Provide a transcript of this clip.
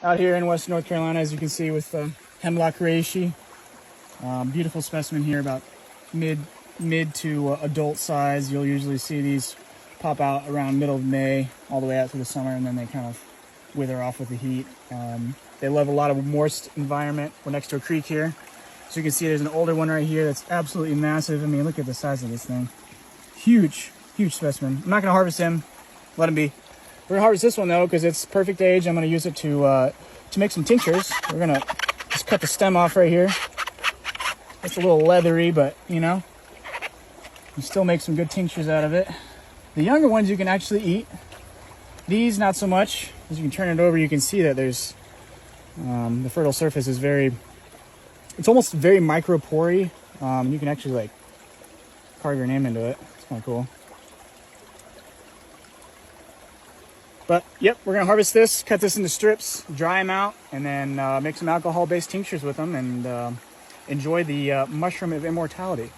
Out here in Western North Carolina, as you can see, with Hemlock Reishi. Beautiful specimen here, about mid to adult size. You'll usually see these pop out around middle of May all the way out to the summer, and then they kind of wither off with the heat. They love a lot of moist environment. We're next to a creek here. So you can see there's an older one right here that's absolutely massive. I mean, look at the size of this thing. Huge, huge specimen. I'm not gonna harvest him, let him be. We're gonna harvest this one though, because it's perfect age. I'm gonna use it to make some tinctures. We're gonna just cut the stem off right here. It's a little leathery, but you know, you still make some good tinctures out of it. The younger ones you can actually eat. These, not so much. As you can turn it over, you can see that there's the fertile surface is it's almost very microporous. You can actually like carve your name into it. It's kind of cool. But yep, we're gonna harvest this, cut this into strips, dry them out, and then make some alcohol-based tinctures with them, and enjoy the mushroom of immortality.